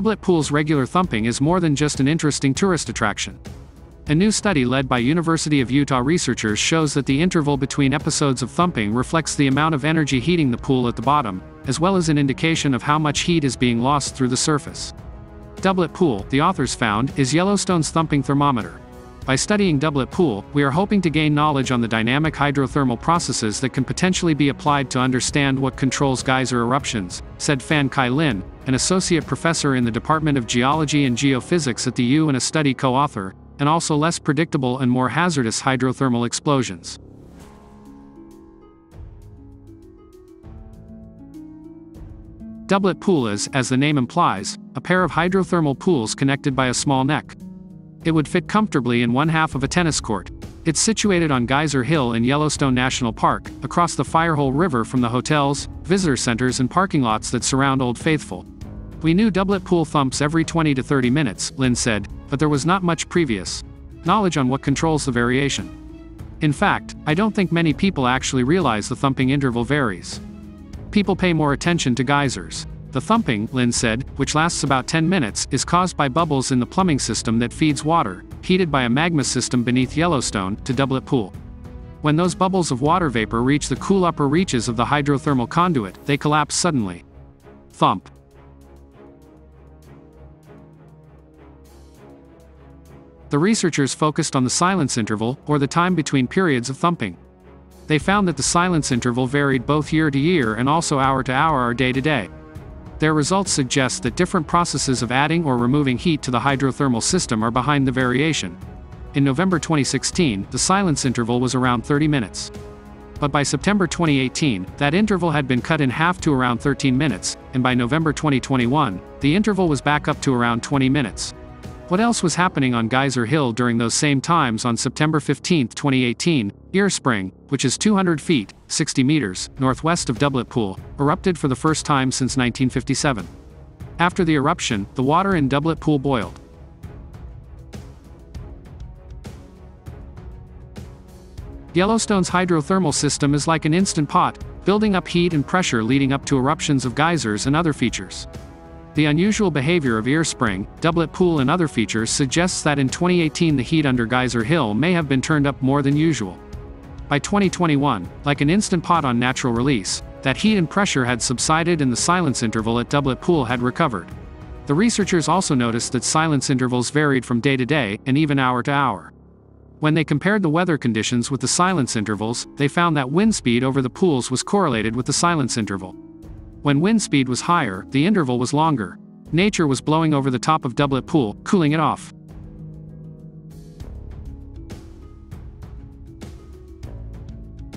Doublet Pool's regular thumping is more than just an interesting tourist attraction. A new study led by University of Utah researchers shows that the interval between episodes of thumping reflects the amount of energy heating the pool at the bottom, as well as an indication of how much heat is being lost through the surface. Doublet Pool, the authors found, is Yellowstone's thumping thermometer. By studying Doublet Pool, we are hoping to gain knowledge on the dynamic hydrothermal processes that can potentially be applied to understand what controls geyser eruptions, said Fan-Chi Lin, an associate professor in the Department of Geology and Geophysics at the U and a study co-author, and also less predictable and more hazardous hydrothermal explosions. Doublet Pool is, as the name implies, a pair of hydrothermal pools connected by a small neck. It would fit comfortably in one half of a tennis court. It's situated on Geyser Hill in Yellowstone National Park, across the Firehole River from the hotels, visitor centers and parking lots that surround Old Faithful. We knew Doublet Pool thumps every 20 to 30 minutes, Lin said, but there was not much previous knowledge on what controls the variation. In fact, I don't think many people actually realize the thumping interval varies. People pay more attention to geysers. The thumping, Lin said, which lasts about 10 minutes, is caused by bubbles in the plumbing system that feeds water, heated by a magma system beneath Yellowstone, to Doublet Pool. When those bubbles of water vapor reach the cool upper reaches of the hydrothermal conduit, they collapse suddenly. Thump. The researchers focused on the silence interval, or the time between periods of thumping. They found that the silence interval varied both year to year and also hour to hour or day to day. Their results suggest that different processes of adding or removing heat to the hydrothermal system are behind the variation. In November 2016, the silence interval was around 30 minutes. But by September 2018, that interval had been cut in half to around 13 minutes, and by November 2021, the interval was back up to around 20 minutes. What else was happening on Geyser Hill during those same times? On September 15, 2018, Ear Spring, which is 200 feet, 60 meters, northwest of Doublet Pool, erupted for the first time since 1957. After the eruption, the water in Doublet Pool boiled. Yellowstone's hydrothermal system is like an instant pot, building up heat and pressure leading up to eruptions of geysers and other features. The unusual behavior of Ear Spring, Doublet Pool and other features suggests that in 2018 the heat under Geyser Hill may have been turned up more than usual. By 2021, like an instant pot on natural release, that heat and pressure had subsided and the silence interval at Doublet Pool had recovered. The researchers also noticed that silence intervals varied from day to day and even hour to hour. When they compared the weather conditions with the silence intervals, they found that wind speed over the pools was correlated with the silence interval. When wind speed was higher, the interval was longer. Nature was blowing over the top of Doublet Pool, cooling it off.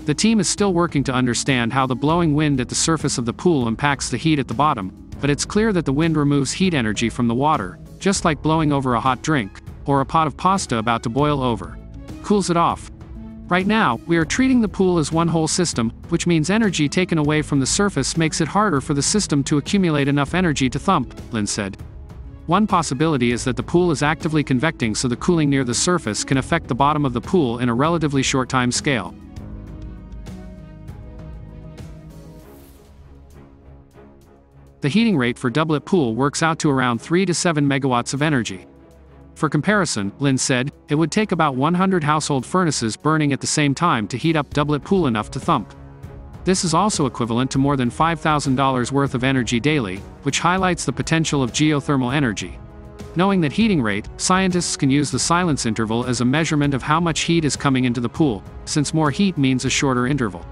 The team is still working to understand how the blowing wind at the surface of the pool impacts the heat at the bottom, but it's clear that the wind removes heat energy from the water, just like blowing over a hot drink, or a pot of pasta about to boil over. Cools it off. Right now, we are treating the pool as one whole system, which means energy taken away from the surface makes it harder for the system to accumulate enough energy to thump, Lin said. One possibility is that the pool is actively convecting so the cooling near the surface can affect the bottom of the pool in a relatively short time scale. The heating rate for Doublet Pool works out to around 3 to 7 megawatts of energy. For comparison, Lin said, it would take about 100 household furnaces burning at the same time to heat up Doublet Pool enough to thump. This is also equivalent to more than $5,000 worth of energy daily, which highlights the potential of geothermal energy. Knowing that heating rate, scientists can use the silence interval as a measurement of how much heat is coming into the pool, since more heat means a shorter interval.